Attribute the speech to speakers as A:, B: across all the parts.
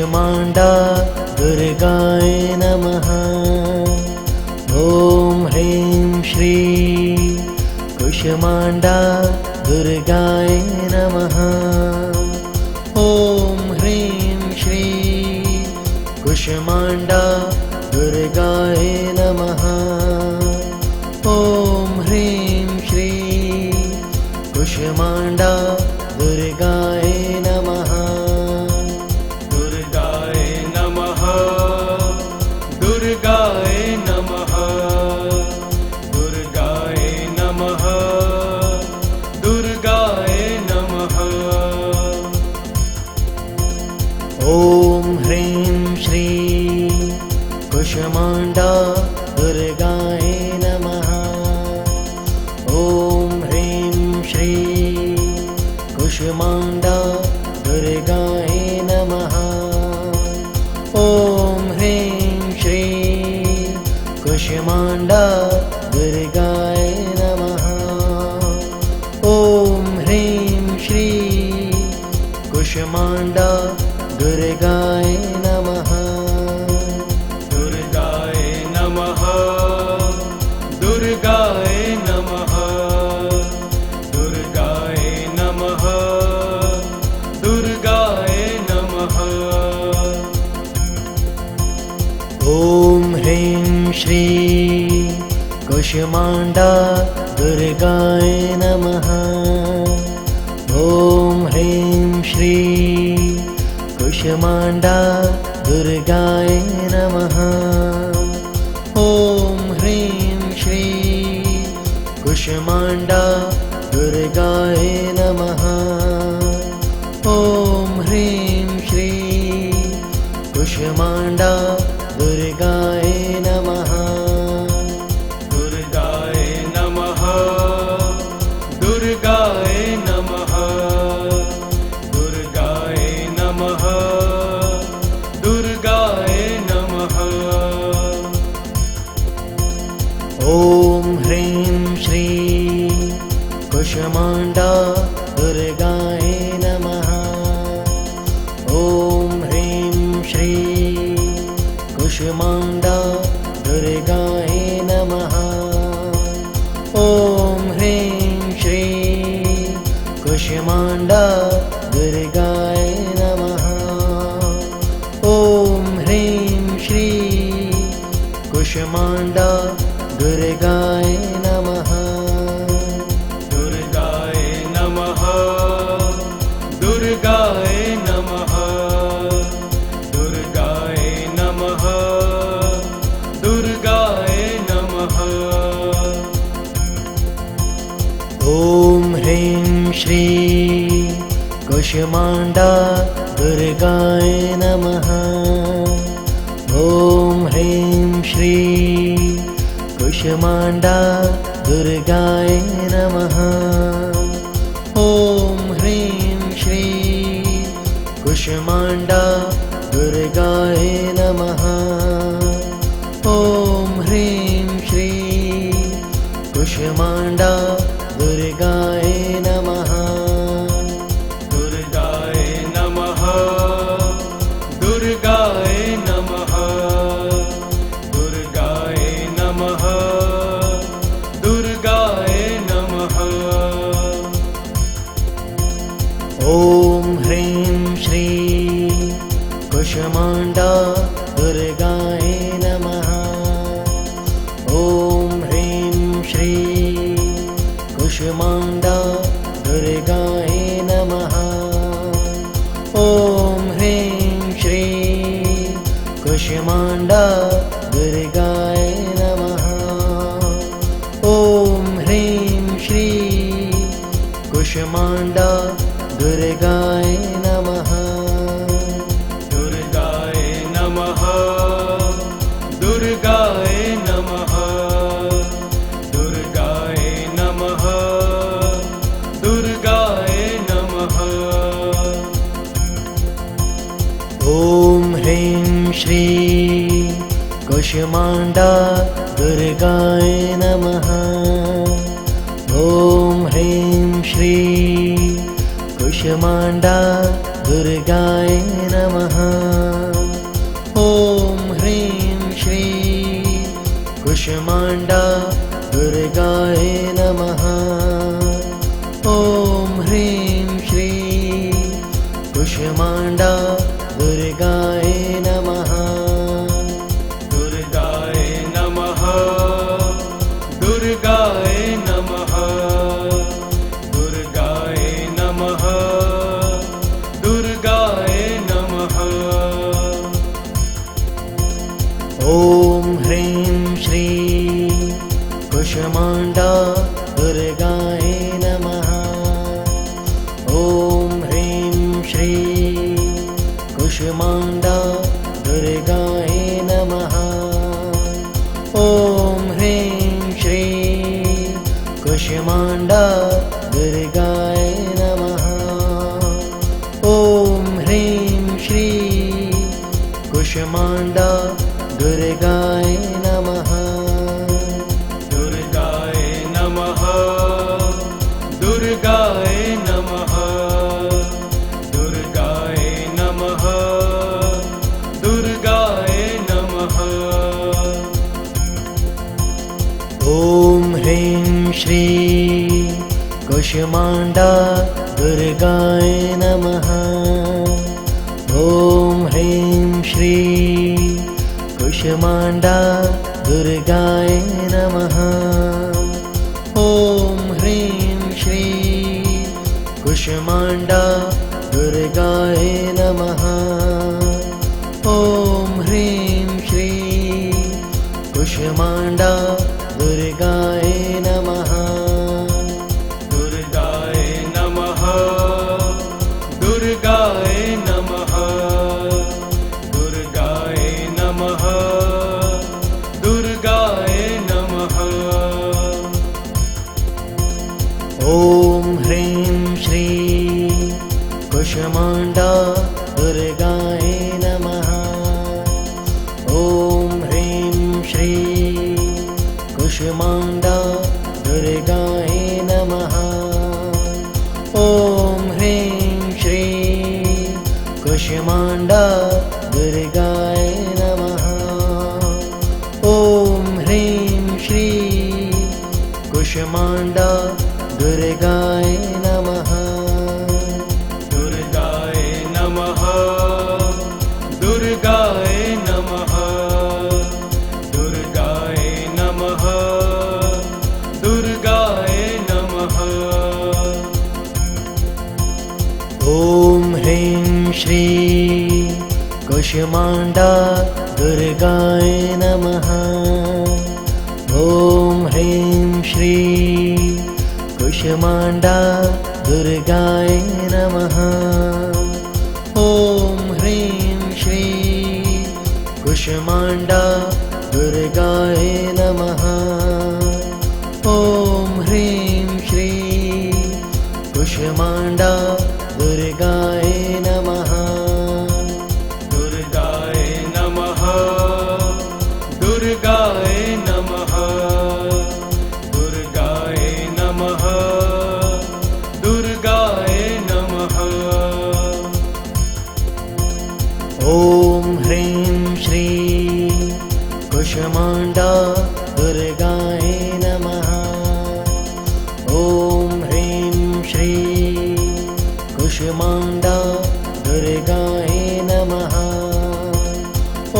A: कुष्माण्डा दुर्गाय नमः। ॐ ह्रीं श्री कुष्माण्डा दुर्गाय नमः। ॐ ह्रीं श्री कुष्माण्डा दुर्गाय नमः। ॐ ह्रीं श्री कुष्माण्डा दुर्गाय नमः।
B: दुर्गाय नमः। दुर्गाय नमः। दुर्गाय नमः। दुर्गाय नमः।
A: ॐ ह्रीं श्री कुष्माण्डा दुर्गाय नमः। ॐ ह्रीं श्री कुष्माण्डा दुर्गाय नमः। ॐ ह्रीं श्री कुष्माण्डा दुर्गाय नमः। ॐ ह्रीं श्री कुष्माण्डा दुर्गाय नमः।
B: दुर्गाय नमः। दुर्गाय नमः। दुर्गाय नमः। दुर्गाय नमः।
A: ॐ ह्रीं श्री कुष्माण्डा दुर्गाय नमः। ॐ ह्रीं श्री कुष्माण्डा दुर्गाय नमः। ॐ ह्रीं श्री कुष्माण्डा दुर्गाय नमः। ॐ ह्रीं श्री कुष्माण्डा दुर्गाय नमः।
B: दुर्गाय नमः। दुर्गाय नमः। दुर्गाय नमः। दुर्गाय नमः।
A: ॐ ह्रीं श्री कुष्माण्डा दुर्गाय नमः। ॐ ह्रीं श्री कुष्माण्डा दुर्गाय नमः। ॐ ह्रीं श्री कुष्माण्डा दुर्गाय नमः। ॐ ह्रीं श्री कुष्माण्डा दुर्गाय नमः।
B: दुर्गाय नमः। दुर्गाय नमः। दुर्गाय नमः। दुर्गाय नमः।
A: ॐ ह्रीं श्री कुष्माण्डा दुर्गाय नमः। ॐ ह्रीं श्री कुष्माण्डा दुर्गाय नमः। ॐ ह्रीं श्री कुष्माण्डा दुर्गाय नमः। ॐ ह्रीं श्री कुष्माण्डा दुर्गाय नमः।
B: दुर्गाय नमः। दुर्गाय नमः। दुर्गाय नमः। दुर्गाय नमः।
A: ॐ ह्रीं श्री कुष्माण्डा दुर्गाय नमः। ॐ ह्रीं श्री कुष्माण्डा दुर्गाय नमः। ॐ ह्रीं श्री कुष्माण्डा दुर्गाय नमः। ॐ ह्रीं श्री कुष्माण्डा दुर्गाय नमः।
B: दुर्गाय नमः। दुर्गाय नमः। दुर्गाय नमः। दुर्गाय नमः।
A: ॐ ह्रीं श्री कुष्माण्डा दुर्गाय नमः। ॐ ह्रीं श्री कुष्माण्डा दुर्गाय नमः। कुष्माण्डा दुर्गाय नमः। ॐ ह्रीं श्रीं कुष्माण्डा दुर्गाय नमः।
B: दुर्गाय नमः। दुर्गाय नमः। दुर्गाय नमः। दुर्गाय नमः।
A: ॐ ह्रीं श्रीं कुष्माण्डा दुर्गाय नमः। ॐ ह्रीं श्रीं कुष्माण्डा दुर्गाय नमः। ॐ ह्रीं श्रीं कुष्माण्डा दुर्गाय नमः। ॐ ह्रीं श्रीं कुष्माण्डा दुर्गाय नमः।
B: दुर्गाय नमः। दुर्गाय नमः। दुर्गाय नमः। दुर्गाय नमः।
A: ॐ ह्रीं श्रीं कुष्माण्डा दुर्गाय नमः। ॐ ह्रीं श्रीं कुष्माण्डा दुर्गाय नमः। ॐ ह्रीं श्रीं कुष्माण्डा दुर्गाय नमः। ॐ ह्रीं श्रीं कुष्माण्डा दुर्गाय नमः।
B: दुर्गाय नमः। दुर्गाय नमः। दुर्गाय नमः। दुर्गाय नमः।
A: ॐ ह्रीं श्रीं कुष्माण्डा दुर्गाय नमः। ॐ ह्रीं श्रीं कुष्माण्डा दुर्गाय नमः। ॐ ह्रीं श्रीं कुष्माण्डा दुर्गाय नमः। ॐ ह्रीं श्रीं कुष्माण्डा दुर्गाय नमः।
B: दुर्गाय नमः। दुर्गाय नमः। दुर्गाय नमः। दुर्गाय नमः।
A: ॐ ह्रीं श्रीं कुष्माण्डा दुर्गाय नमः। ॐ ह्रीं श्रीं कुष्माण्डा दुर्गाय नमः। ॐ ह्रीं श्रीं कुष्माण्डा दुर्गाय नमः। ॐ ह्रीं श्रीं कुष्माण्डा दुर्गाय नमः।
B: दुर्गाय नमः। दुर्गाय नमः। दुर्गाय नमः। दुर्गाय नमः।
A: ॐ ह्रीं श्रीं कुष्माण्डा दुर्गाय नमः। ॐ ह्रीं श्रीं कुष्माण्डा दुर्गाय नमः।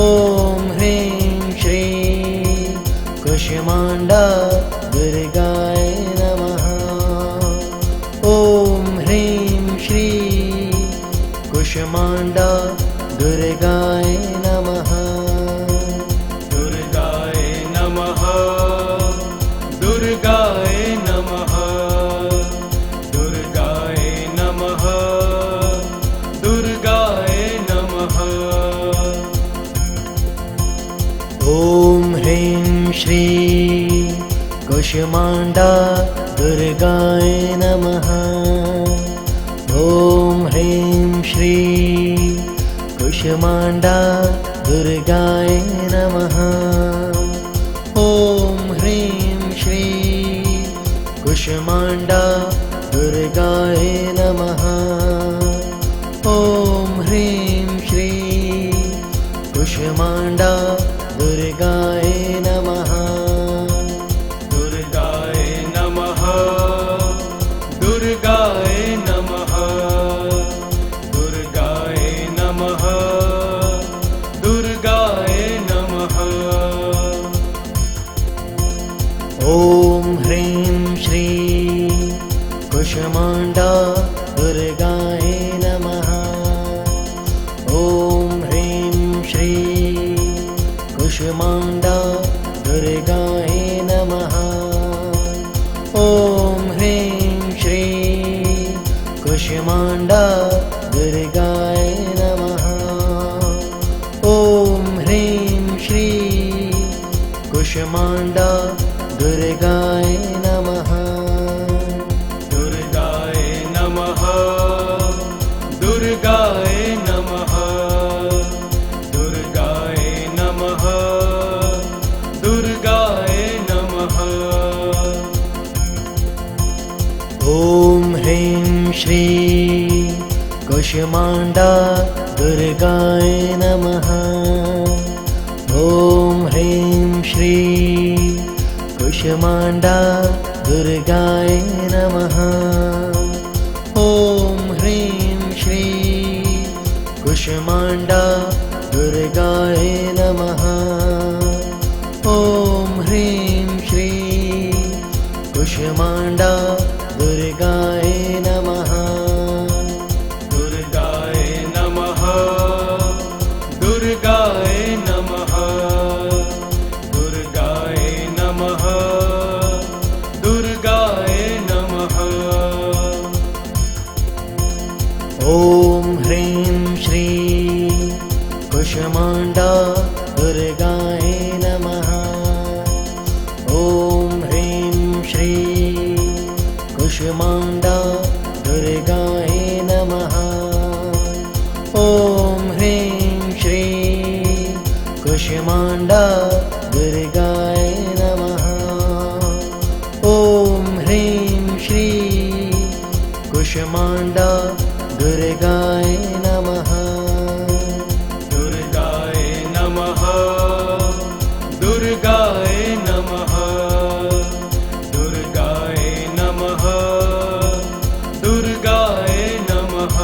A: ॐ ह्रीं श्रीं कुष्माण्डा दुर्गाय नमः। ॐ ह्रीं श्रीं कुष्माण्डा दुर्गाय नमः।
B: दुर्गाय नमः। दुर्गाय नमः। दुर्गाय नमः। दुर्गाय नमः।
A: ॐ ह्रीं श्रीं कुष्माण्डा दुर्गाय नमः। ॐ ह्रीं श्रीं कुष्माण्डा दुर्गाय नमः। ॐ ह्रीं श्रीं कुष्माण्डा दुर्गाय नमः। ॐ ह्रीं श्रीं कुष्माण्डा दुर्गाय नमः। ॐ ह्रीं श्री कुष्माण्डा दुर्गाय नमः। ॐ ह्रीं श्री कुष्माण्डा दुर्गाय नमः। ॐ ह्रीं श्री कुष्माण्डा दुर्गाय नमः। ॐ ह्रीं श्री कुष्माण्डा दुर्गाय नमः।
B: दुर्गाय नमः। दुर्गाय नमः। दुर्गाय नमः। दुर्गाय नमः।
A: ॐ ह्रीं श्री कुष्माण्डा दुर्गाय नमः। ॐ ह्रीं श्री कुष्माण्डा दुर्गाय नमः। ॐ ह्रीं श्री कुष्माण्डा दुर्गाय नमः। ॐ ह्रीं श्री कुष्माण्डा दुर्गाय नमः।
B: दुर्गाय नमः। दुर्गाय नमः। दुर्गाय नमः। दुर्गाय नमः।
A: ॐ ह्रीं श्री कुष्माण्डा दुर्गाय नमः। ॐ ह्रीं श्री कुष्माण्डा दुर्गाय नमः। ॐ ह्रीं श्री कुष्माण्डा दुर्गाय नमः। ॐ ह्रीं श्री कुष्माण्डा दुर्गाय नमः।
B: दुर्गाय नमः। दुर्गाय नमः। दुर्गाय नमः। दुर्गाय नमः।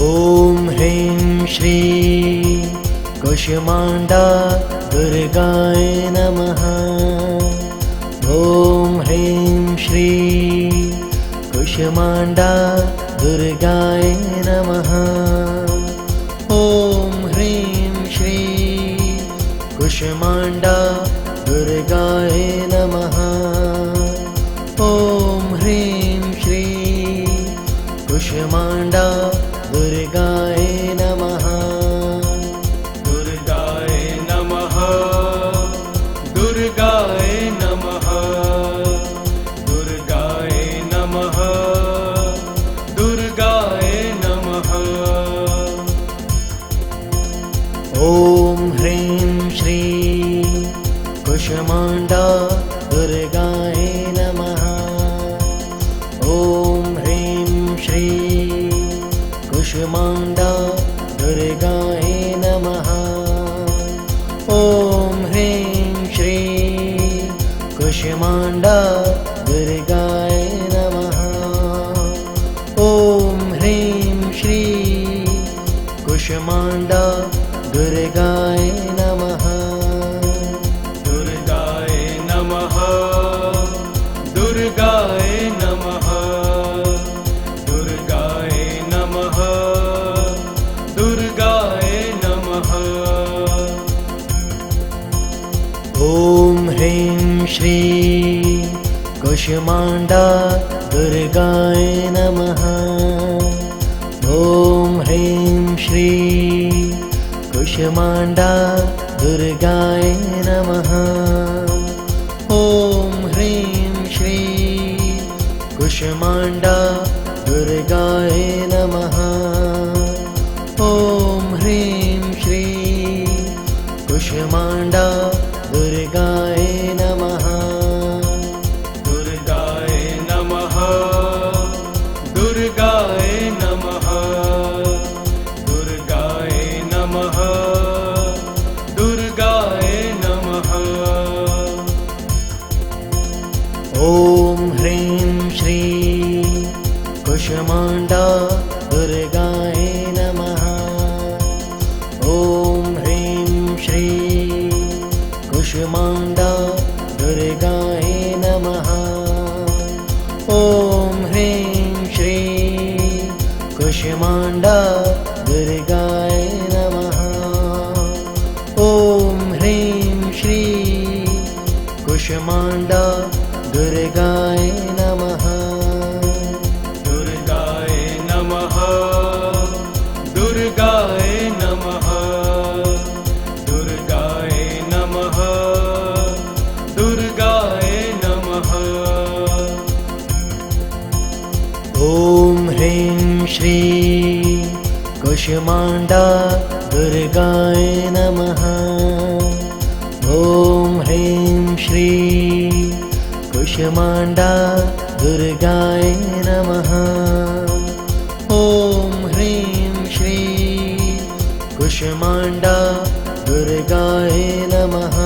A: ॐ ह्रीं श्री कुष्माण्डा दुर्गाय नमः। ॐ ह्रीं श्री कुष्माण्डा दुर्गाय नमः। ॐ ह्रीं श्री कुष्माण्डा दुर्गाय नमः। ॐ ह्रीं श्री कुष्माण्डा दुर्गाय नमः।
B: दुर्गाय नमः। दुर्गाय नमः। दुर्गाय नमः। दुर्गाय नमः।
A: ॐ ह्रीं श्री कुष्माण्डा दुर्गाय नमः। ॐ ह्रीं श्री कुष्माण्डा दुर्गाय नमः। ॐ ह्रीं श्री कुष्माण्डा दुर्गाय नमः। ॐ ह्रीं श्री कुष्माण्डा दुर्गाय नमः।
B: दुर्गाय नमः। दुर्गाय नमः। दुर्गाय नमः। दुर्गाय नमः।
A: ॐ ह्रीं श्री कुष्माण्डा दुर्गाय नमः। ॐ ह्रीं श्री कुष्माण्डा दुर्गाय नमः। ॐ ह्रीं श्री कुष्माण्डा दुर्गाय नमः। ॐ ह्रीं श्री कुष्माण्डा दुर्गाय नमः।
B: दुर्गाय नमः। दुर्गाय नमः। दुर्गाय नमः। दुर्गाय नमः।
A: ॐ ह्रीं श्री कुष्माण्डा दुर्गाय नमः। ॐ ह्रीं श्री कुष्माण्डा दुर्गाय नमः। ॐ ह्रीं श्रीं कुष्माण्डा दुर्गाय नमः। ॐ ह्रीं श्रीं कुष्माण्डा दुर्गाय नमः।
B: दुर्गाय नमः। दुर्गाय नमः। दुर्गाय नमः। दुर्गाय नमः।
A: ॐ ह्रीं श्रीं कुष्माण्डा दुर्गाय नमः। ॐ ह्रीं श्रीं कुष्माण्डा दुर्गाय नमः। ॐ ह्रीं श्रीं कुष्माण्डा दुर्गाय नमः।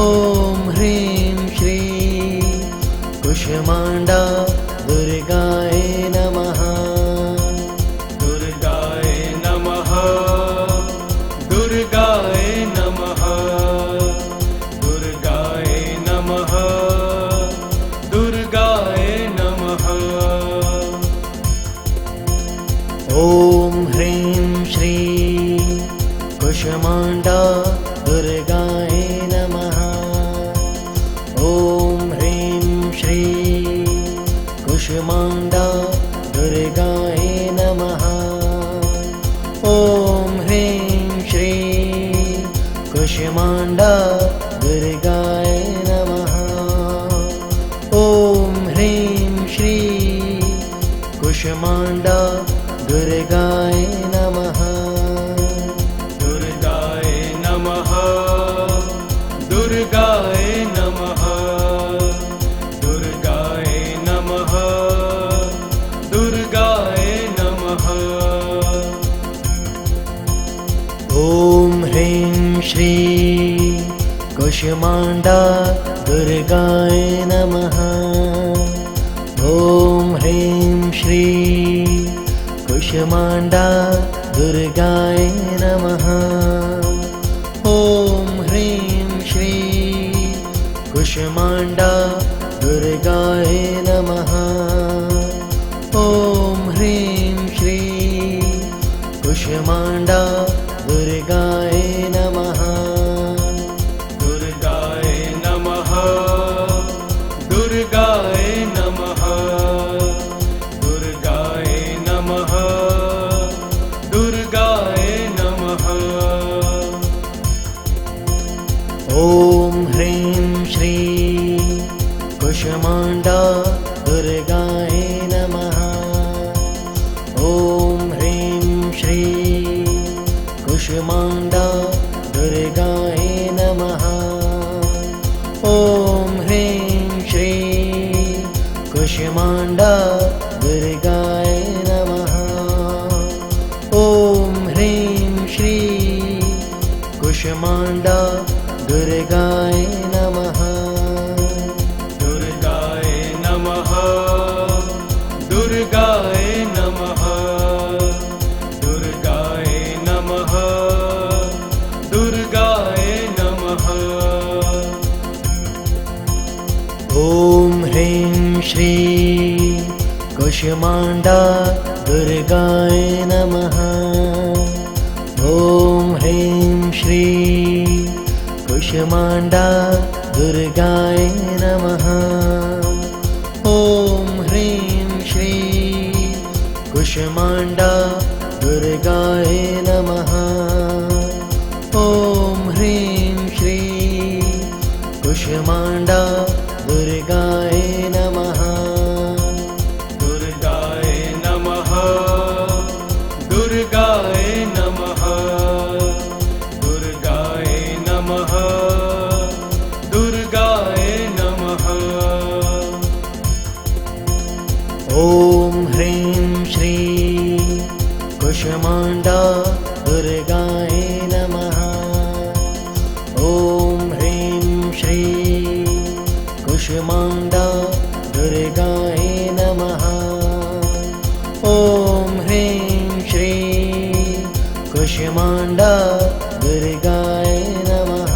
A: ॐ ह्रीं श्रीं कुष्माण्डा दुर्गाय नमः।
B: दुर्गाय नमः। दुर्गाय नमः। दुर्गाय नमः। दुर्गाय नमः।
A: ॐ ह्रीं श्रीं कुष्माण्डा दुर्गाय नमः। ॐ ह्रीं श्रीं कुष्माण्डा दुर्गाय नमः। ॐ ह्रीं श्रीं कुष्माण्डा दुर्गाय नमः। ॐ ह्रीं श्रीं कुष्माण्डा दुर्गाय नमः।
B: दुर्गाय नमः। दुर्गाय नमः। दुर्गाय नमः। दुर्गाय नमः।
A: ॐ ह्रीं श्रीं कुष्माण्डा दुर्गाय नमः। ॐ ह्रीं श्रीं कुष्माण्डा दुर्गाय नमः। ॐ ह्रीं श्रीं कुष्माण्डा दुर्गाय नमः। ॐ ह्रीं श्रीं कुष्माण्डा दुर्गाय नमः।
B: दुर्गाय नमः। दुर्गाय नमः। दुर्गाय नमः। दुर्गाय नमः।
A: ॐ ह्रीं श्रीं कुष्माण्डा दुर्गाय नमः। ॐ ह्रीं श्रीं कुष्माण्डा दुर्गाय नमः। ॐ ह्रीं श्रीं कुष्माण्डा दुर्गाय नमः। ॐ ह्रीं श्रीं कुष्माण्डा दुर्गाय नमः।
B: दुर्गाय नमः। दुर्गाय नमः। दुर्गाय नमः। दुर्गाय नमः।
A: ॐ ह्रीं श्रीं कुष्माण्डा दुर्गाय नमः। ॐ ह्रीं श्रीं कुष्माण्डा दुर्गाय नमः। ॐ ह्रीं श्रीं कुष्माण्डा दुर्गाय नमः। ॐ ह्रीं श्रीं कुष्माण्डा दुर्गाय नमः।
B: दुर्गाय नमः। दुर्गाय नमः। दुर्गाय नमः। दुर्गाय नमः।
A: ॐ ह्रीं श्रीं कुष्माण्डा दुर्गाय नमः। ॐ ह्रीं श्रीं कुष्माण्डा दुर्गाय नमः। ॐ ह्रीं श्रीं कुष्माण्डा दुर्गाय नमः।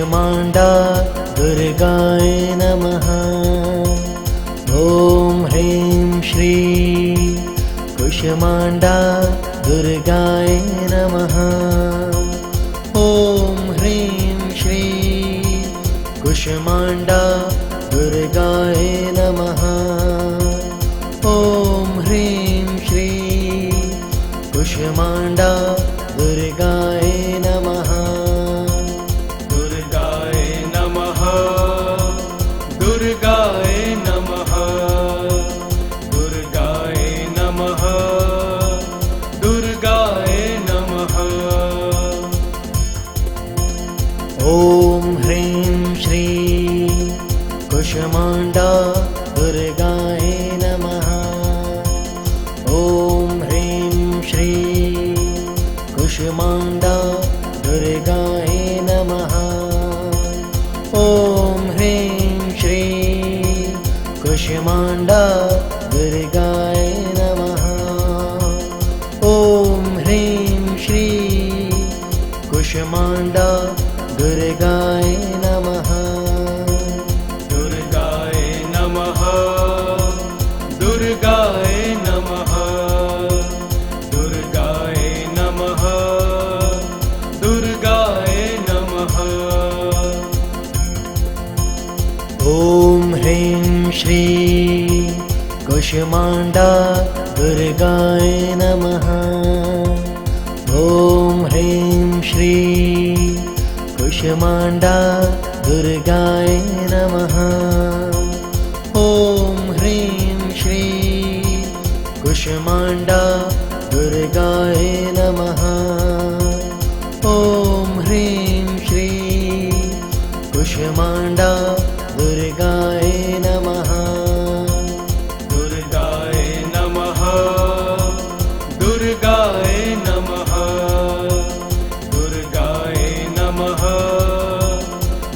A: कुष्माण्डा दुर्गाय नमः। ॐ ह्रीं श्रीं कुष्माण्डा दुर्गाय नमः। ॐ ह्रीं श्रीं कुष्माण्डा दुर्गाय नमः। ॐ ह्रीं श्रीं कुष्माण्डा दुर्गाय नमः।
B: दुर्गाय नमः। दुर्गाय नमः। दुर्गाय नमः। दुर्गाय नमः।
A: ॐ ह्रीं श्रीं कुष्माण्डा दुर्गाय नमः। ॐ ह्रीं श्रीं कुष्माण्डा दुर्गाय नमः। ॐ ह्रीं श्रीं कुष्माण्डा दुर्गाय नमः। ॐ ह्रीं श्रीं कुष्माण्डा दुर्गाय नमः।
B: दुर्गाय नमः। दुर्गाय नमः। दुर्गाय नमः। दुर्गाय नमः।
A: ॐ ह्रीं श्रीं कुष्माण्डा दुर्गाय नमः। ॐ ह्रीं श्रीं कुष्माण्डा दुर्गाय नमः। ॐ ह्रीं श्रीं कुष्माण्डा दुर्गाय नमः। ॐ ह्रीं श्रीं कुष्माण्डा दुर्गाय नमः।
B: दुर्गाय नमः। दुर्गाय नमः। दुर्गाय नमः।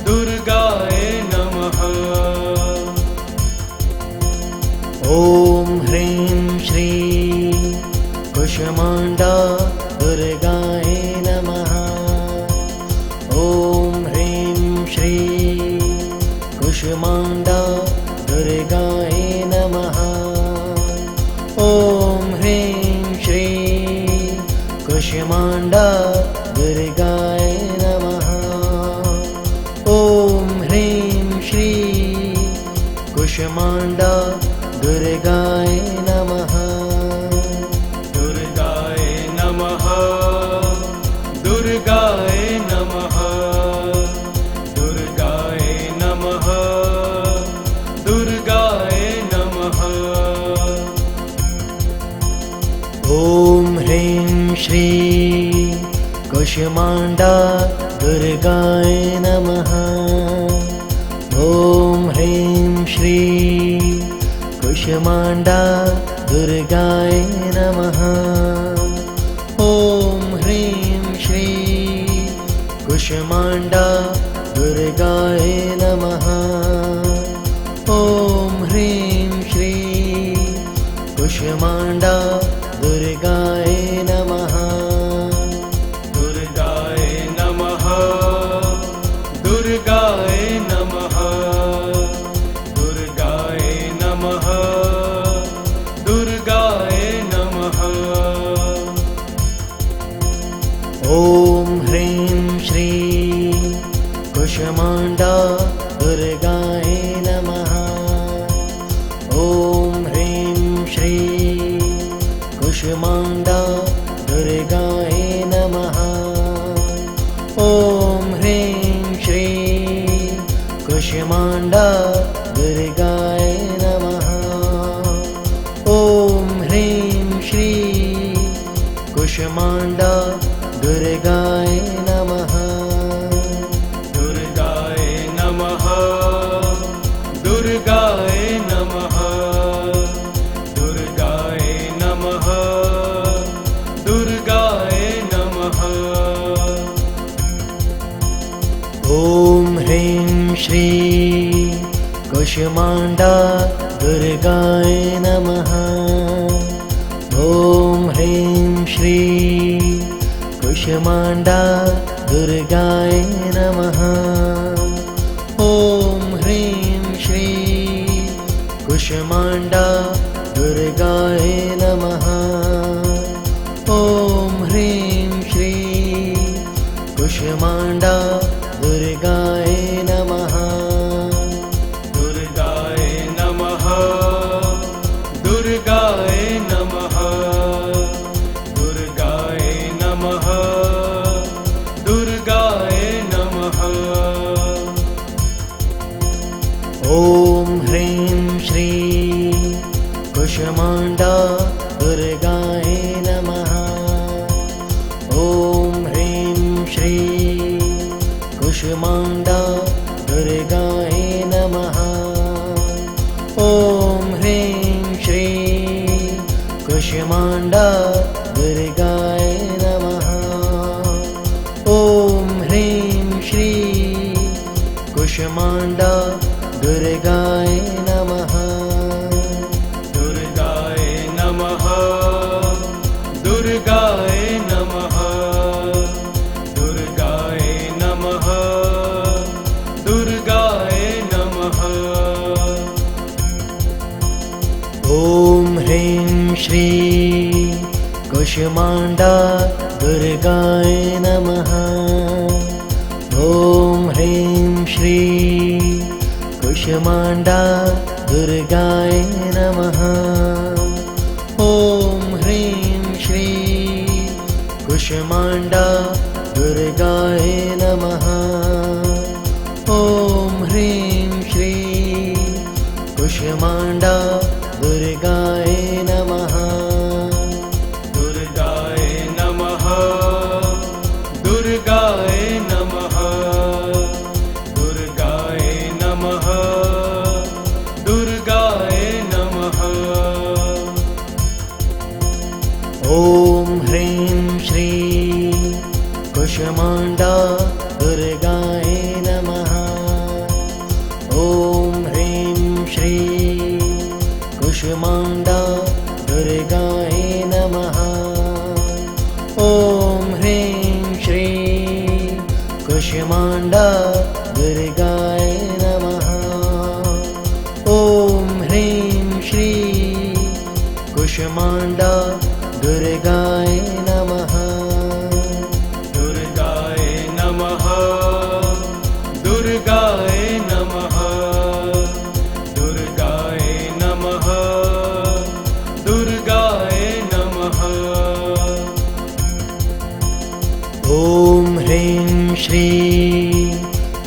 B: दुर्गाय नमः।
A: ॐ ह्रीं श्रीं कुष्माण्डा दुर्गाय नमः। ॐ ह्रीं श्रीं कुष्माण्डा दुर्गाय नमः। ॐ ह्रीं श्रीं कुष्माण्डा दुर्गाय नमः। ॐ ह्रीं श्रीं कुष्माण्डा दुर्गाय नमः।
B: दुर्गाय नमः। दुर्गाय नमः। दुर्गाय नमः। दुर्गाय नमः।
A: ॐ ह्रीं श्रीं कुष्माण्डा दुर्गाय नमः। ॐ ह्रीं श्रीं कुष्माण्डा दुर्गाय नमः। ॐ ह्रीं श्रीं कुष्माण्डा दुर्गाय नमः। ॐ ह्रीं श्रीं कुष्माण्डा दुर्गाय नमः।
B: दुर्गाय नमः। दुर्गाय नमः। दुर्गाय नमः। दुर्गाय नमः।
A: ॐ ह्रीं श्रीं कुष्माण्डा दुर्गाय नमः। ॐ ह्रीं श्रीं कुष्माण्डा दुर्गाय नमः। ॐ ह्रीं श्रीं कुष्माण्डा दुर्गाय नमः। ॐ ह्रीं श्रीं कुष्माण्डा दुर्गाय नमः।
B: दुर्गाय नमः। दुर्गाय नमः। दुर्गाय नमः। दुर्गाय नमः।
A: ॐ ह्रीं श्रीं कुष्माण्डा दुर्गाय नमः। ॐ ह्रीं श्रीं कुष्माण्डा दुर्गाय नमः। कुष्माण्डा दुर्गाय नमः। ॐ ह्रीं श्रीं कुष्माण्डा दुर्गाय नमः।
B: दुर्गाय नमः। दुर्गाय नमः। दुर्गाय नमः। दुर्गाय नमः।
A: ॐ ह्रीं श्रीं कुष्माण्डा दुर्गाय नमः। ॐ ह्रीं श्रीं कुष्माण्डा दुर्गाय नमः। ॐ ह्रीं श्रीं कुष्माण्डा दुर्गाय नमः। ॐ ह्रीं श्रीं कुष्माण्डा दुर्गाय नमः।
B: दुर्गाय नमः। दुर्गाय नमः। दुर्गाय नमः। दुर्गाय नमः।
A: ॐ ह्रीं श्रीं कुष्माण्डा दुर्गाय नमः। ॐ ह्रीं श्रीं कुष्माण्डा दुर्गाय नमः। ॐ ह्रीं श्रीं कुष्माण्डा दुर्गाय नमः। ॐ ह्रीं श्रीं कुष्माण्डा दुर्गाय नमः।
B: दुर्गाय नमः। दुर्गाय नमः। दुर्गाय नमः। दुर्गाय नमः।
A: ॐ ह्रीं श्रीं कुष्माण्डा दुर्गाय नमः। ॐ ह्रीं श्रीं कुष्माण्डा दुर्गाय नमः। ॐ ह्रीं श्रीं कुष्माण्डा दुर्गाय नमः। ॐ ह्रीं श्रीं कुष्माण्डा दुर्गाय नमः।
B: दुर्गाय नमः। दुर्गाय नमः। दुर्गाय नमः। दुर्गाय नमः।
A: ॐ ह्रीं श्रीं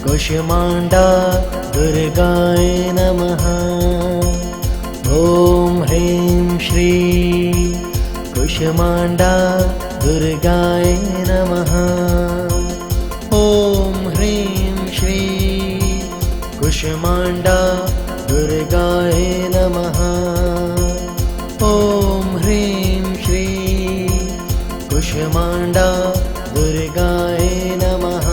A: कुष्माण्डा दुर्गाय नमः। ॐ ह्रीं श्रीं कुष्माण्डा दुर्गाय नमः। ॐ ह्रीं श्रीं कुष्माण्डा दुर्गाय नमः। ॐ ह्रीं श्रीं कुष्माण्डा दुर्गाय नमः।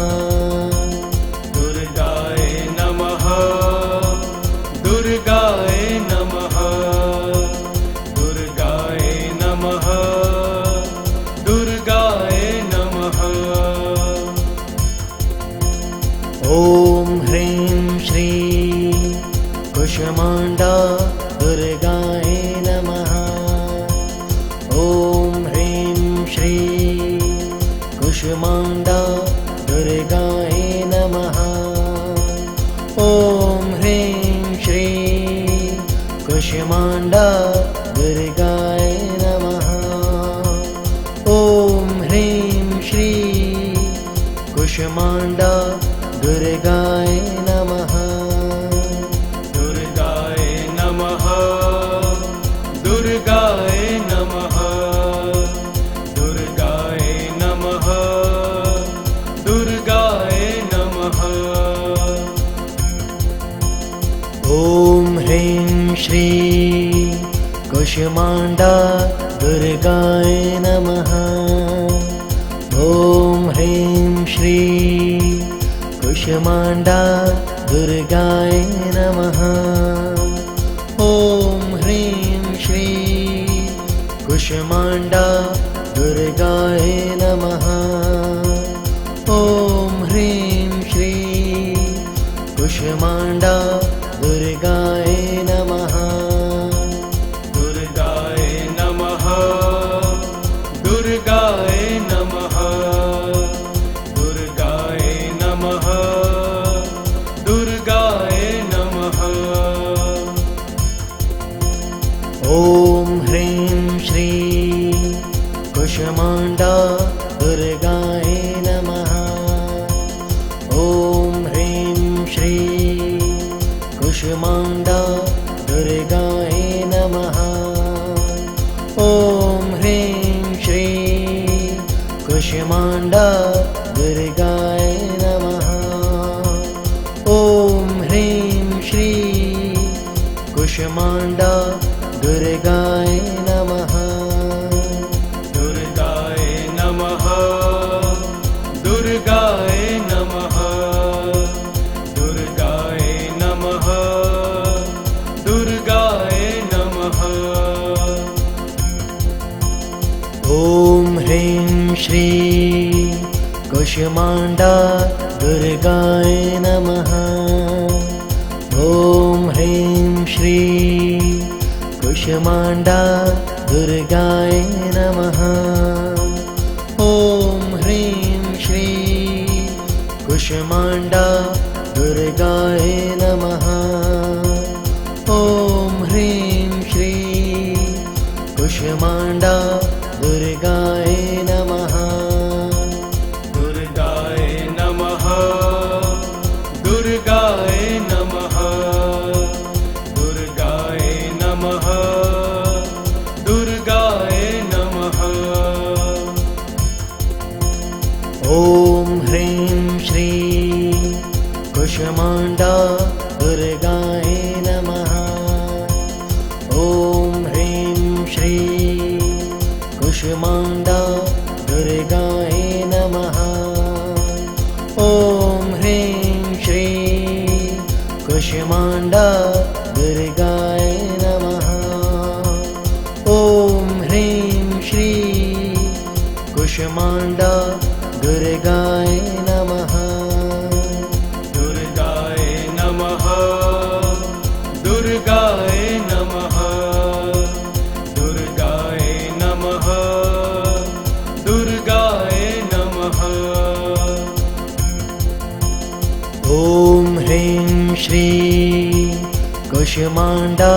B: दुर्गाय नमः। दुर्गाय नमः। दुर्गाय नमः। दुर्गाय नमः।
A: ॐ ह्रीं श्रीं कुष्माण्डा दुर्गाय नमः। ॐ ह्रीं श्रीं कुष्माण्डा दुर्गाय नमः। ॐ ह्रीं श्रीं कुष्माण्डा दुर्गाय नमः। ॐ ह्रीं श्रीं कुष्माण्डा दुर्गाय नमः।
B: दुर्गाय नमः। दुर्गाय नमः। दुर्गाय नमः। दुर्गाय नमः।
A: ॐ ह्रीं श्रीं कुष्माण्डा दुर्गाय नमः। ॐ ह्रीं श्रीं कुष्माण्डा दुर्गाय नमः। ॐ ह्रीं श्रीं कुष्माण्डा दुर्गाय नमः। ॐ ह्रीं श्रीं कुष्माण्डा दुर्गाय नमः। कुष्माण्डा दुर्गाय नमः। ॐ ह्रीं श्रीं कुष्माण्डा दुर्गाय नमः। ॐ ह्रीं श्रीं कुष्माण्डा दुर्गाय नमः। ॐ ह्रीं श्रीं कुष्माण्डा दुर्गाय नमः।
B: दुर्गाय नमः। दुर्गाय नमः। दुर्गाय नमः। दुर्गाय नमः।
A: ॐ ह्रीं श्रीं कुष्माण्डा दुर्गाय नमः। ॐ ह्रीं श्रीं कुष्माण्डा दुर्गाय नमः। ॐ ह्रीं श्रीं कुष्माण्डा दुर्गाय नमः। ॐ ह्रीं श्रीं कुष्माण्डा दुर्गाय नमः।
B: दुर्गाय नमः। दुर्गाय नमः। दुर्गाय नमः। दुर्गाय नमः।
A: ॐ ह्रीं श्रीं कुष्माण्डा दुर्गाय नमः। ॐ ह्रीं श्रीं कुष्माण्डा दुर्गाय नमः। ॐ ह्रीं श्रीं कुष्माण्डा दुर्गाय नमः। ॐ ह्रीं श्रीं कुष्माण्डा दुर्गाय नमः।
B: दुर्गाय नमः। दुर्गाय नमः। दुर्गाय नमः। दुर्गाय नमः।
A: ॐ ह्रीं श्रीं कुष्माण्डा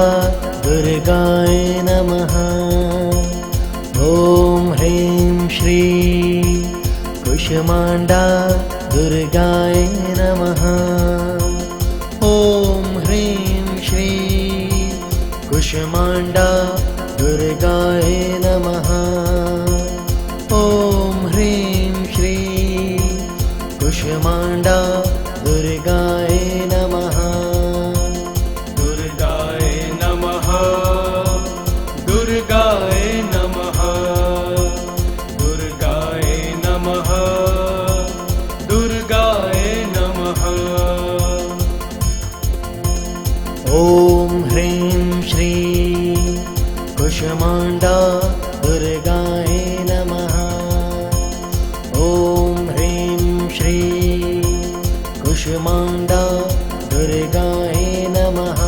A: दुर्गाय नमः। ॐ ह्रीं श्रीं कुष्माण्डा दुर्गाय नमः। ॐ ह्रीं श्रीं कुष्माण्डा दुर्गाय नमः। ॐ ह्रीं श्रीं कुष्माण्डा दुर्गाय नमः।
B: दुर्गाय नमः। दुर्गाय नमः। दुर्गाय नमः। दुर्गाय नमः।
A: ॐ ह्रीं श्रीं कुष्माण्डा दुर्गाय नमः। ॐ ह्रीं श्रीं कुष्माण्डा दुर्गाय नमः।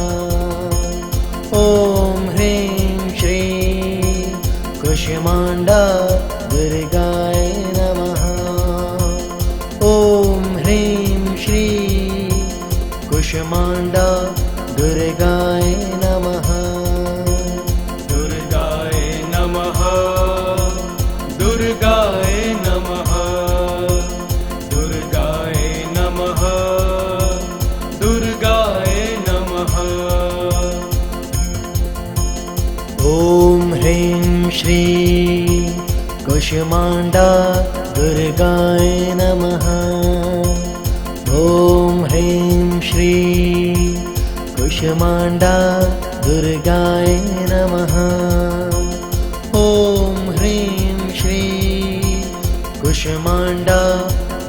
A: ॐ ह्रीं श्रीं कुष्माण्डा दुर्गाय नमः। ॐ ह्रीं श्रीं कुष्माण्डा दुर्गाय नमः।
B: दुर्गाय नमः। दुर्गाय नमः। दुर्गाय नमः। दुर्गाय नमः।
A: ॐ ह्रीं श्रीं कुष्माण्डा दुर्गाय नमः। ॐ ह्रीं श्रीं कुष्माण्डा दुर्गाय नमः। ॐ ह्रीं श्रीं कुष्माण्डा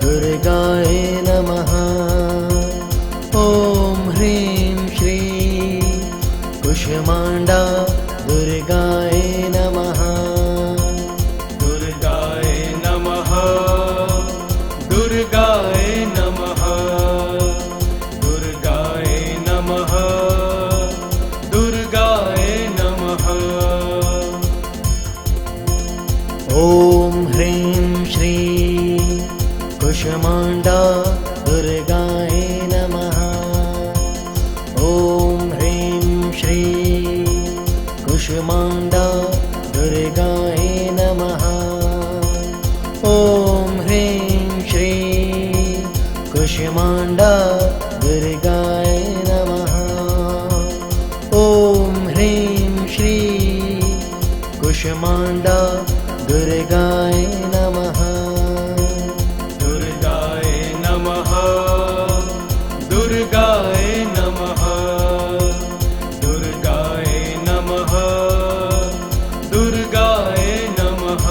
A: दुर्गाय नमः। ॐ ह्रीं श्रीं कुष्माण्डा दुर्गाय नमः।
B: दुर्गाय नमः। दुर्गाय नमः। दुर्गाय नमः। दुर्गाय नमः।
A: ॐ ह्रीं श्रीं कुष्माण्डा दुर्गाय नमः। ॐ ह्रीं श्रीं कुष्माण्डा दुर्गाय नमः। दुर्गाय नमः। ॐ ह्रीं श्री कुष्माण्डा दुर्गाय नमः।
B: दुर्गाय नमः। दुर्गाय नमः। दुर्गाय नमः। दुर्गाय नमः।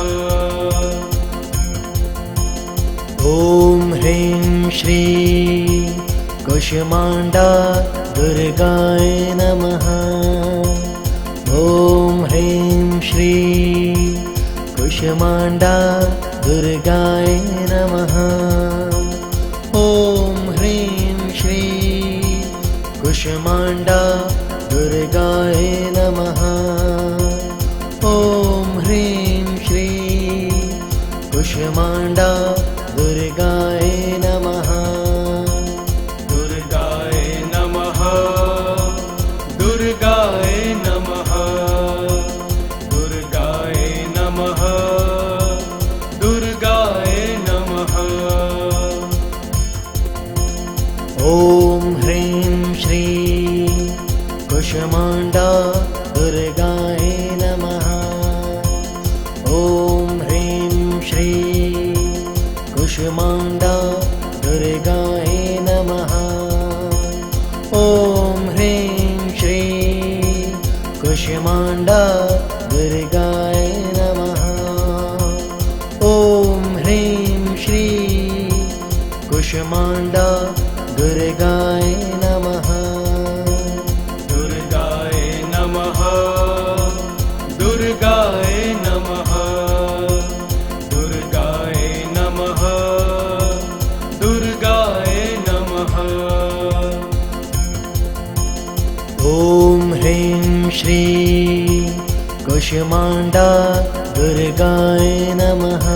A: ॐ ह्रीं श्री कुष्माण्डा दुर्गाय नमः। ॐ ह्रीं श्री कुष्माण्डा दुर्गाय नमः। ॐ ह्रीं श्री कुष्माण्डा दुर्गाय नमः। ॐ ह्रीं श्री कुष्माण्डा दुर्गाय नमः।
B: दुर्गाय नमः। दुर्गाय नमः। दुर्गाय नमः। दुर्गाय नमः।
A: ॐ ह्रीं श्री कुष्माण्डा दुर्गाय नमः। ॐ ह्रीं श्री कुष्माण्डा दुर्गाय नमः। ॐ ह्रीं श्री कुष्माण्डा दुर्गाय नमः। ॐ ह्रीं श्री कुष्माण्डा दुर्गाय नमः।
B: दुर्गाय नमः। दुर्गाय नमः। दुर्गाय नमः। दुर्गाय नमः।
A: ॐ ह्रीं श्री कुष्माण्डा दुर्गाय नमः।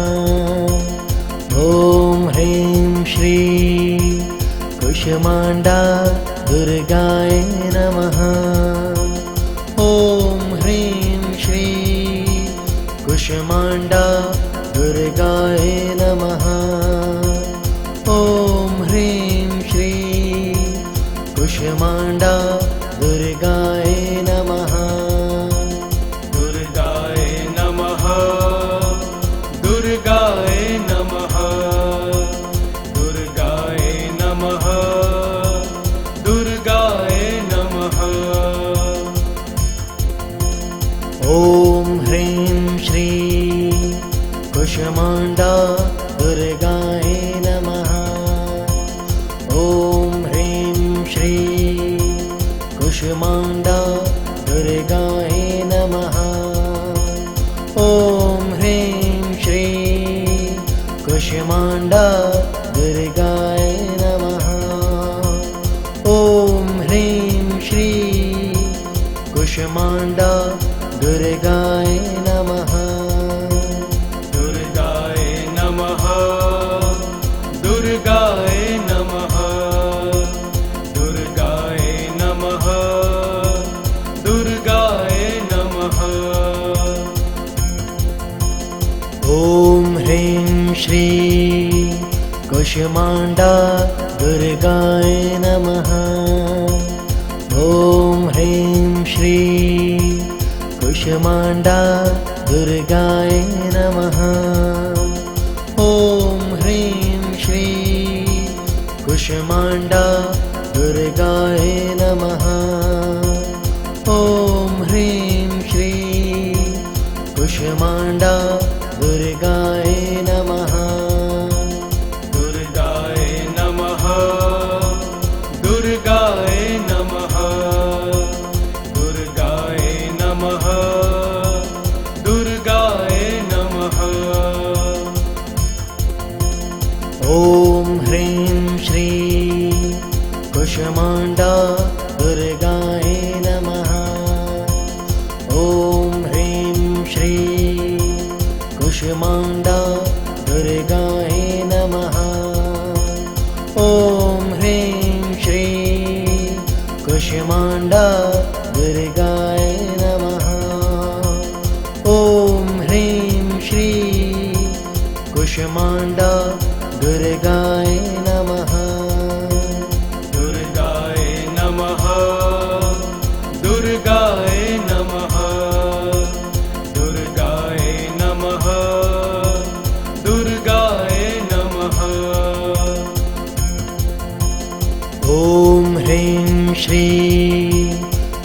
A: ॐ ह्रीं श्री कुष्माण्डा दुर्गाय नमः। ॐ ह्रीं श्री कुष्माण्डा दुर्गाय नमः। ॐ ह्रीं श्री कुष्माण्डा दुर्गाय नमः।
B: दुर्गाय नमः। दुर्गाय नमः। दुर्गाय नमः। दुर्गाय नमः।
A: ॐ ह्रीं श्री कुष्माण्डा दुर्गाय नमः। ॐ ह्रीं श्री कुष्माण्डा दुर्गाय नमः। ॐ ह्रीं श्री कुष्माण्डा दुर्गाय नमः। ॐ ह्रीं श्री कुष्माण्डा दुर्गाय नमः।
B: दुर्गाय नमः। दुर्गाय नमः। दुर्गाय नमः। दुर्गाय नमः।
A: ॐ ह्रीं श्री कुष्माण्डा दुर्गाय नमः। ॐ ह्रीं श्री कुष्माण्डा दुर्गाय नमः। ॐ ह्रीं श्री कुष्माण्डा दुर्गाय नमः। ॐ ह्रीं श्री कुष्माण्डा दुर्गाय नमः।
B: दुर्गाय नमः। दुर्गाय नमः। दुर्गाय नमः। दुर्गाय नमः।
A: ॐ ह्रीं श्री कुष्माण्डा दुर्गाय नमः। ॐ ह्रीं श्री कुष्माण्डा दुर्गाय नमः। ॐ ह्रीं श्री कुष्माण्डा दुर्गाय नमः। ॐ ह्रीं श्री कुष्माण्डा दुर्गाय नमः।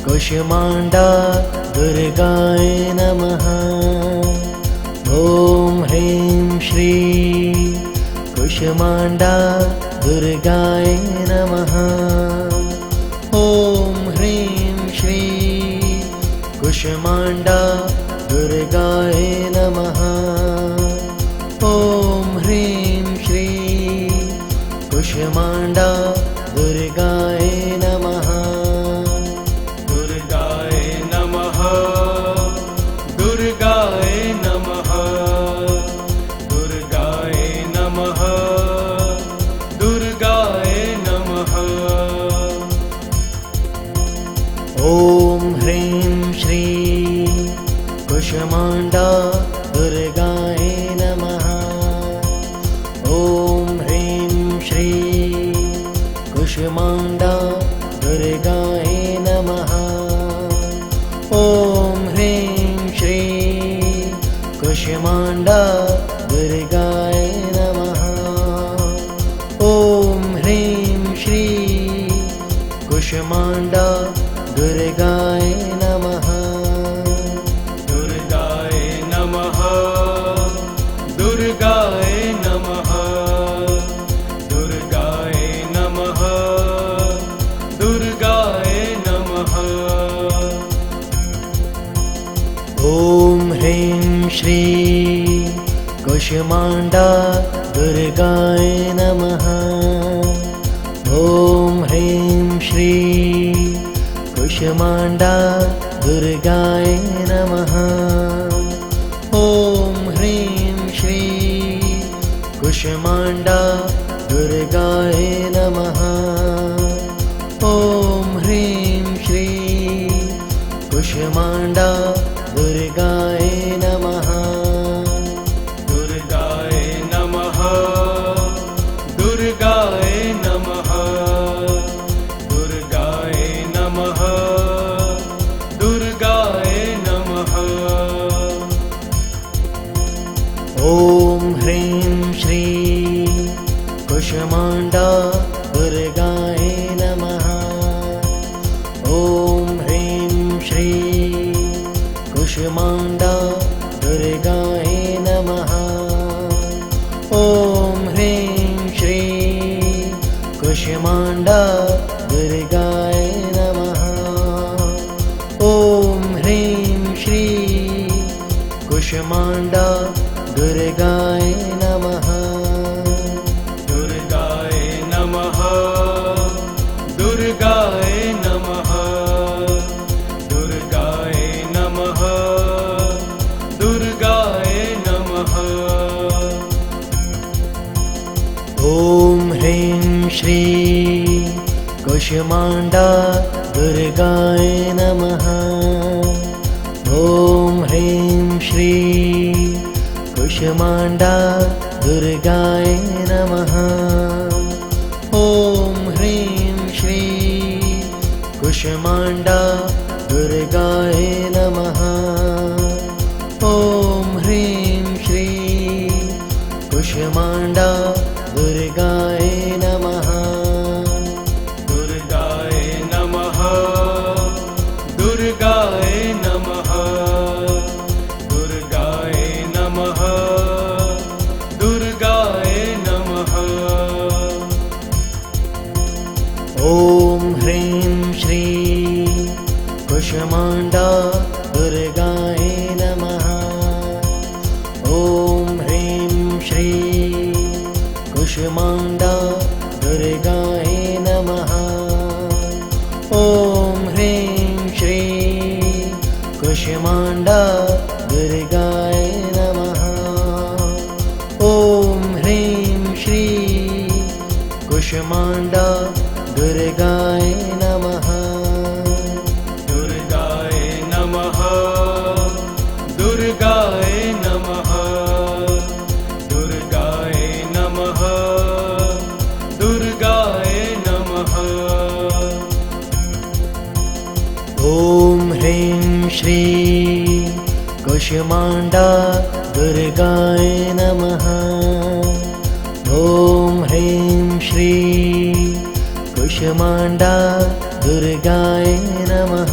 A: कुष्माण्डा दुर्गाय नमः। ॐ ह्रीं श्री कुष्माण्डा दुर्गाय नमः। ॐ ह्रीं श्री कुष्माण्डा दुर्गाय नमः। ॐ ह्रीं श्री कुष्माण्डा दुर्गाय नमः।
B: दुर्गाय नमः। दुर्गाय नमः। दुर्गाय नमः। दुर्गाय नमः।
A: ॐ ह्रीं श्री कुष्माण्डा दुर्गाय नमः। ॐ ह्रीं श्री कुष्माण्डा दुर्गाय नमः। ॐ ह्रीं श्री कुष्माण्डा दुर्गाय नमः। ॐ ह्रीं श्री कुष्माण्डा दुर्गाय नमः।
B: दुर्गाय नमः। दुर्गाय नमः। दुर्गाय नमः। दुर्गाय नमः।
A: ॐ ह्रीं श्री कुष्माण्डा दुर्गाय नमः। ॐ ह्रीं श्री कुष्माण्डा दुर्गाय नमः। ॐ ह्रीं श्री कुष्माण्डा दुर्गाय नमः। ॐ ह्रीं श्री कुष्माण्डा दुर्गाय नमः।
B: दुर्गाय नमः। दुर्गाय नमः। दुर्गाय नमः। दुर्गाय नमः।
A: ॐ ह्रीं श्री कुष्माण्डा दुर्गाय नमः। ॐ ह्रीं श्री कुष्माण्डा दुर्गाय नमः। ॐ ह्रीं श्री कुष्माण्डा दुर्गाय नमः। ॐ ह्रीं श्री कुष्माण्डा दुर्गाय नमः।
B: दुर्गाय नमः। दुर्गाय नमः। दुर्गाय नमः। दुर्गाय नमः।
A: ॐ ह्रीं श्री कुष्माण्डा दुर्गाय नमः। ॐ ह्रीं श्री कुष्माण्डा दुर्गाय नमः। ॐ ह्रीं श्री कुष्माण्डा दुर्गाय नमः। ॐ ह्रीं श्री कुष्माण्डा दुर्गाय नमः।
B: दुर्गाय नमः। दुर्गाय नमः। दुर्गाय नमः। दुर्गाय नमः।
A: ॐ ह्रीं श्री कुष्माण्डा दुर्गाय नमः। ॐ ह्रीं श्री कुष्माण्डा दुर्गाय नमः। ॐ ह्रीं श्री कुष्माण्डा दुर्गाय नमः। ॐ ह्रीं श्री कुष्माण्डा दुर्गाय नमः।
B: दुर्गाय नमः। दुर्गाय नमः। दुर्गाय नमः। दुर्गाय नमः।
A: ॐ ह्रीं श्री कुष्माण्डा दुर्गाय नमः। ॐ ह्रीं श्री कुष्माण्डा दुर्गाय दुर्गाय नमः।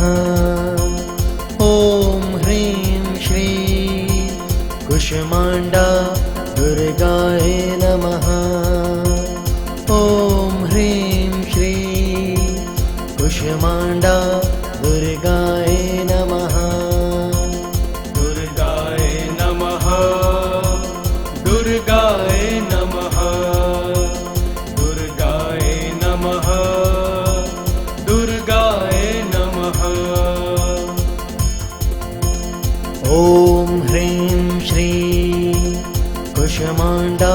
A: ॐ ह्रीं श्रीं कुष्माण्डा दुर्गाय नमः। ॐ ह्रीं श्रीं कुष्माण्डा दुर्गाय नमः।
B: दुर्गाय नमः। दुर्गाय नमः। दुर्गाय नमः। दुर्गाय नमः।
A: ॐ ह्रीं श्रीं कुष्माण्डा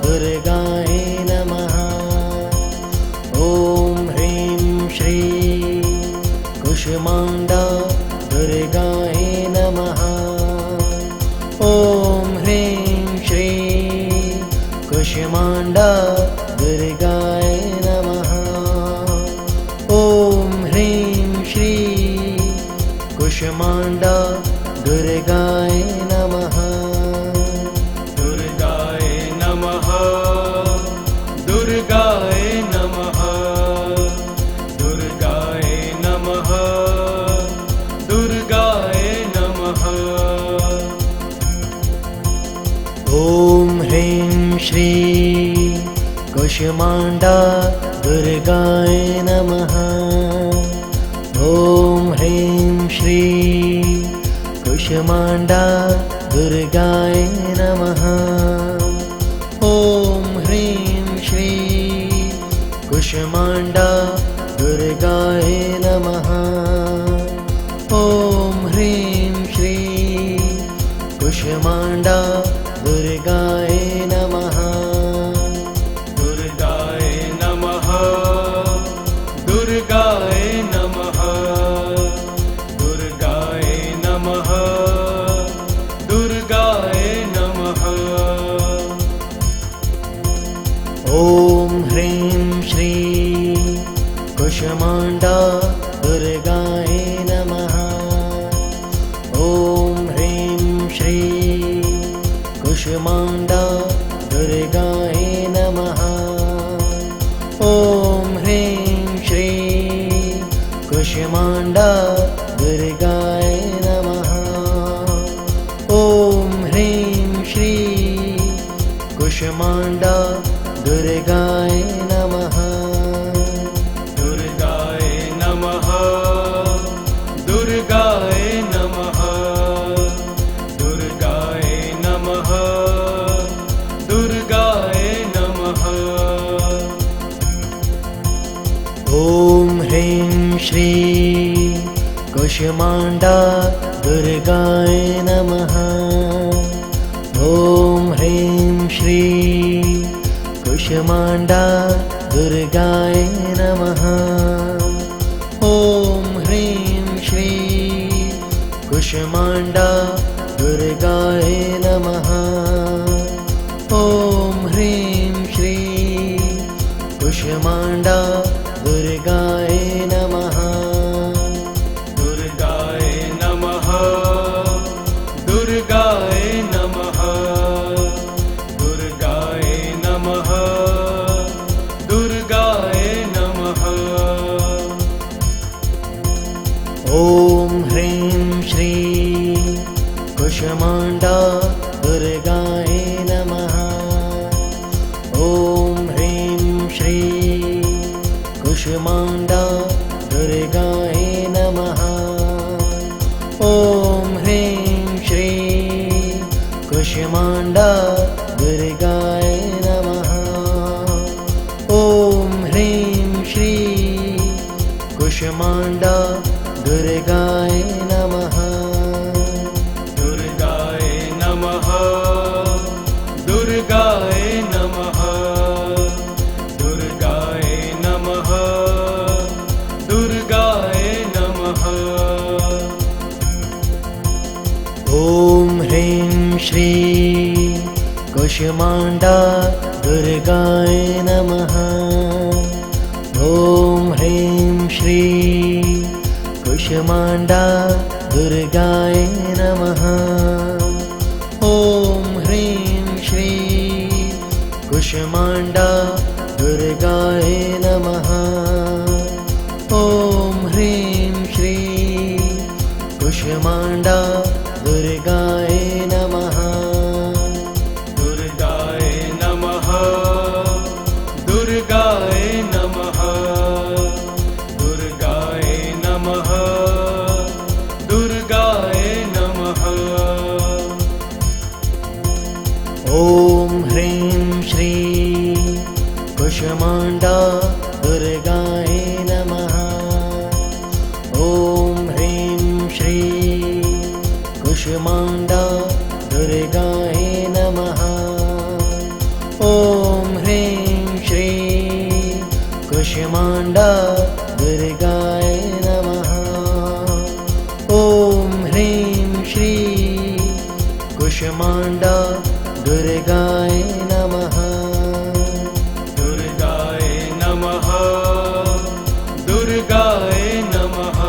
A: दुर्गाय नमः। ॐ ह्रीं श्रीं कुष्माण्डा दुर्गाय नमः। ॐ ह्रीं श्रीं कुष्माण्डा दुर्गाय नमः। ॐ ह्रीं श्रीं कुष्माण्डा दुर्गाय नमः।
B: दुर्गाय नमः। दुर्गाय नमः। दुर्गाय नमः। दुर्गाय नमः।
A: ॐ ह्रीं श्रीं कुष्माण्डा दुर्गाय नमः। ॐ ह्रीं श्रीं कुष्माण्डा दुर्गाय नमः। ॐ ह्रीं श्रीं कुष्माण्डा दुर्गाय नमः। ॐ ह्रीं श्रीं कुष्माण्डा दुर्गाय नमः।
B: दुर्गाय नमः। दुर्गाय नमः। दुर्गाय नमः। दुर्गाय नमः।
A: ॐ ह्रीं श्रीं कुष्माण्डा दुर्गाय नमः। ॐ ह्रीं श्रीं कुष्माण्डा दुर्गाय नमः। ॐ ह्रीं श्रीं कुष्माण्डा दुर्गाय नमः। ॐ ह्रीं श्रीं कुष्माण्डा दुर्गाय नमः।
B: दुर्गाय नमः। दुर्गाय नमः। दुर्गाय नमः। दुर्गाय नमः।
A: ॐ ह्रीं श्रीं कुष्माण्डा दुर्गाय नमः। ॐ ह्रीं श्रीं कुष्माण्डा दुर्गाय नमः। ॐ ह्रीं श्रीं कुष्माण्डा दुर्गाय नमः। ॐ ह्रीं श्रीं कुष्माण्डा दुर्गाय नमः।
B: दुर्गाय नमः। दुर्गाय नमः। दुर्गाय नमः। दुर्गाय नमः।
A: ॐ ह्रीं श्रीं कुष्माण्डा दुर्गाय नमः। ॐ ह्रीं श्रीं कुष्माण्डा दुर्गाय नमः। ॐ ह्रीं श्रीं कुष्माण्डा दुर्गाय नमः। ॐ ह्रीं श्रीं कुष्माण्डा दुर्गाय नमः।
B: दुर्गाय नमः। दुर्गाय नमः। दुर्गाय नमः। दुर्गाय नमः।
A: ॐ ह्रीं श्रीं कुष्माण्डा दुर्गाय नमः। ॐ ह्रीं श्रीं कुष्माण्डा दुर्गाय नमः। ॐ ह्रीं श्रीं कुष्माण्डा दुर्गाय नमः। ॐ कुष्माण्डा दुर्गाय नमः। ॐ ह्रीं श्रीं कुष्माण्डा दुर्गाय नमः। ॐ ह्रीं श्रीं कुष्माण्डा दुर्गाय नमः।
B: दुर्गाय नमः। दुर्गाय नमः।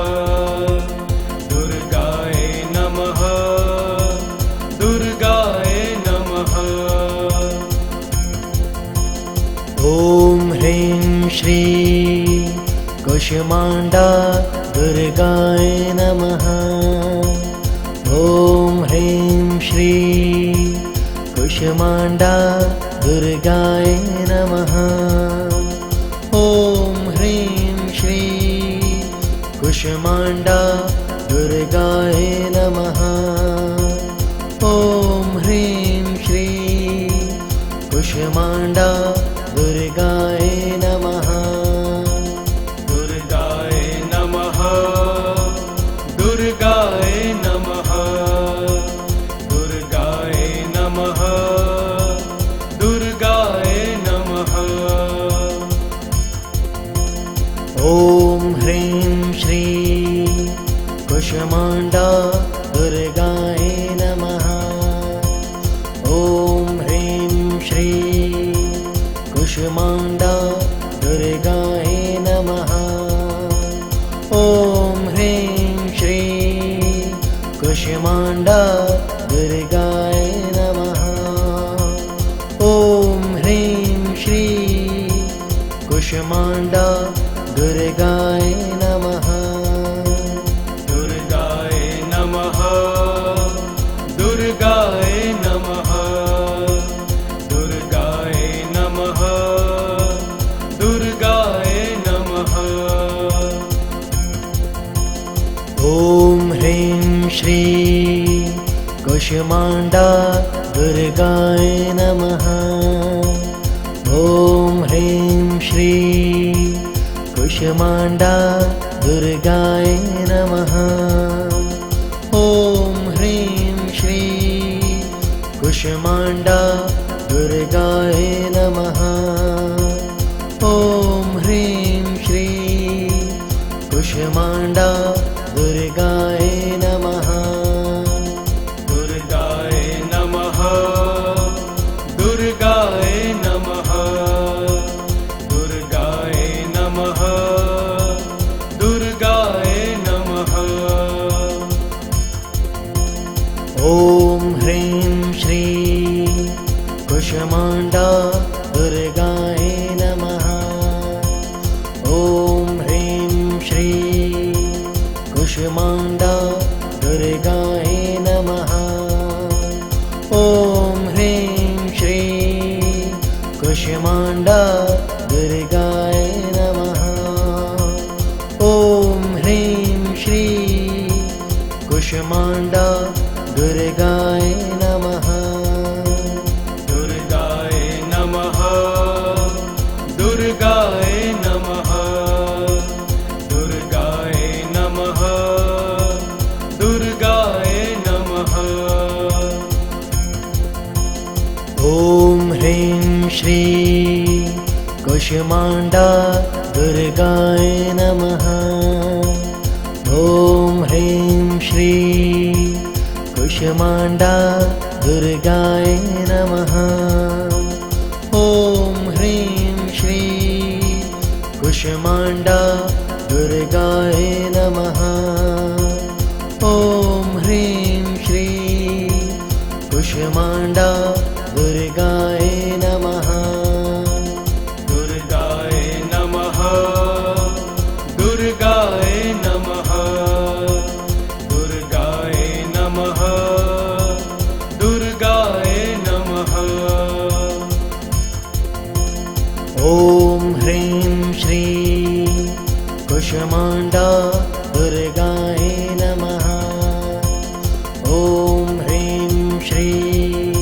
B: दुर्गाय नमः। दुर्गाय नमः।
A: ॐ ह्रीं श्रीं कुष्माण्डा दुर्गाय नमः। ॐ ह्रीं श्रीं कुष्माण्डा दुर्गाय नमः। ॐ ह्रीं श्रीं कुष्माण्डा दुर्गाय नमः। ॐ ह्रीं श्रीं कुष्माण्डा दुर्गाय नमः।
B: दुर्गाय नमः। दुर्गाय नमः। दुर्गाय नमः। दुर्गाय नमः।
A: ॐ ह्रीं श्रीं कुष्माण्डा दुर्गाय नमः। ॐ ह्रीं श्रीं कुष्माण्डा दुर्गाय नमः। ॐ ह्रीं श्रीं कुष्माण्डा दुर्गाय नमः। ॐ ह्रीं श्रीं कुष्माण्डा दुर्गाय नमः।
B: दुर्गाय नमः। दुर्गाय नमः। दुर्गाय नमः। दुर्गाय नमः।
A: ॐ ह्रीं श्रीं कुष्माण्डा दुर्गाय नमः। ॐ ह्रीं श्रीं कुष्माण्डा दुर्गाय नमः। ॐ ह्रीं श्रीं कुष्माण्डा दुर्गाय नमः। ॐ ह्रीं श्रीं कुष्माण्डा दुर्गाय नमः।
B: दुर्गाय नमः। दुर्गाय नमः। दुर्गाय नमः। दुर्गाय नमः।
A: ॐ ह्रीं श्रीं कुष्माण्डा दुर्गाय नमः। ॐ ह्रीं श्रीं कुष्माण्डा दुर्गाय नमः। ॐ ह्रीं श्रीं कुष्माण्डा दुर्गाय नमः। ॐ ह्रीं श्रीं कुष्माण्डा दुर्गाय नमः।
B: दुर्गाय नमः। दुर्गाय नमः। दुर्गाय नमः। दुर्गाय नमः।
A: ॐ ह्रीं श्रीं कुष्माण्डा दुर्गाय नमः। ॐ ह्रीं श्रीं कुष्माण्डा दुर्गाय नमः। ॐ ह्रीं श्रीं कुष्माण्डा दुर्गाय नमः। ॐ ह्रीं श्रीं कुष्माण्डा दुर्गाय नमः।
B: दुर्गाय नमः। दुर्गाय नमः। दुर्गाय नमः। दुर्गाय नमः।
A: ॐ ह्रीं श्रीं कुष्माण्डा दुर्गाय नमः। ॐ ह्रीं श्रीं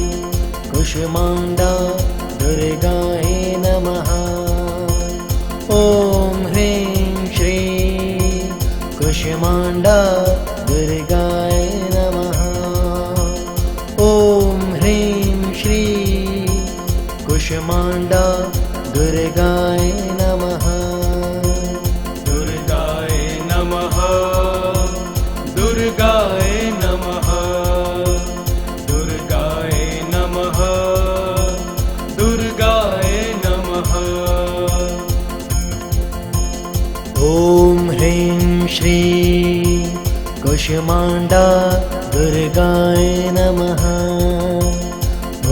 A: कुष्माण्डा दुर्गाय नमः। ॐ ह्रीं श्रीं कुष्माण्डा दुर्गाय नमः। कुष्माण्डा दुर्गाय नमः।
B: दुर्गाय नमः। दुर्गाय नमः। दुर्गाय नमः। दुर्गाय नमः।
A: ॐ ह्रीं श्री कुष्माण्डा दुर्गाय नमः।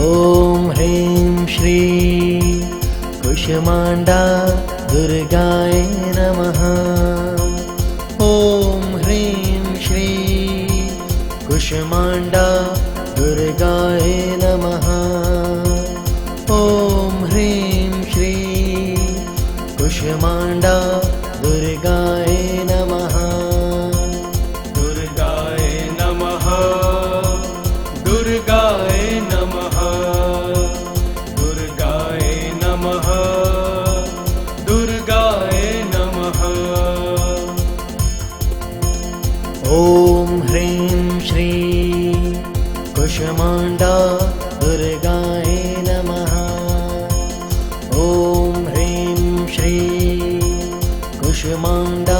A: ॐ ह्रीं श्री कुष्माण्डा दुर्गाय नमः। ॐ ह्रीं श्री कुष्माण्डा दुर्गाय नमः। ॐ ह्रीं श्री कुष्माण्डा दुर्गाय नमः।
B: दुर्गाय नमः। दुर्गाय नमः। दुर्गाय नमः। दुर्गाय नमः।
A: ॐ ह्रीं श्री कुष्माण्डा दुर्गाय नमः। ॐ ह्रीं श्री कुष्माण्डा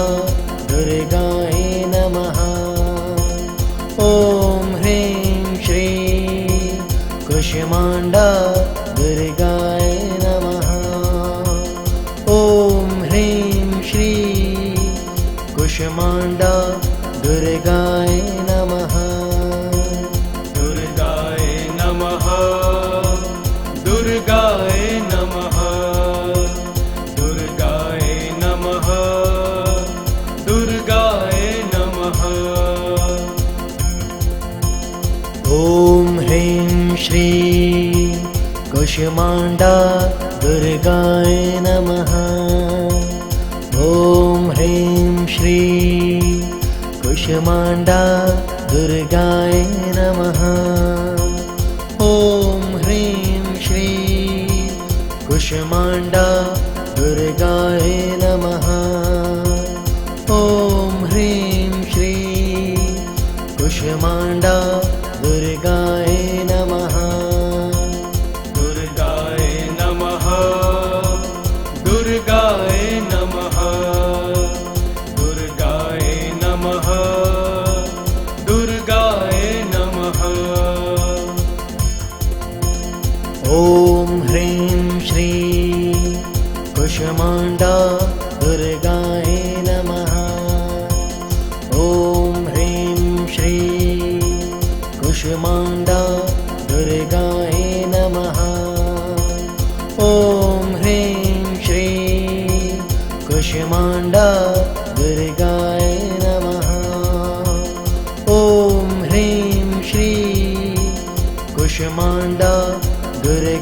A: दुर्गाय नमः। ॐ ह्रीं श्री कुष्माण्डा दुर्गाय नमः। ॐ ह्रीं श्री कुष्माण्डा दुर्गाय नमः।
B: दुर्गाय नमः। दुर्गाय नमः। दुर्गाय नमः। दुर्गाय नमः।
A: ॐ ह्रीं श्री कुष्माण्डा दुर्गाय नमः। ॐ ह्रीं श्री कुष्माण्डा दुर्गाय नमः। ॐ ह्रीं श्री कुष्माण्डा दुर्गाय नमः। ॐ ह्रीं श्री कुष्माण्डा दुर्गाय नमः।
B: दुर्गाय नमः। दुर्गाय नमः। दुर्गाय नमः। दुर्गाय नमः।
A: ॐ ह्रीं श्री कुष्माण्डा दुर्गाय नमः। ॐ ह्रीं श्री कुष्माण्डा दुर्गाय नमः। ॐ ह्रीं श्री कुष्माण्डा दुर्गाय नमः। ॐ ह्रीं श्री कुष्माण्डा दुर्गाय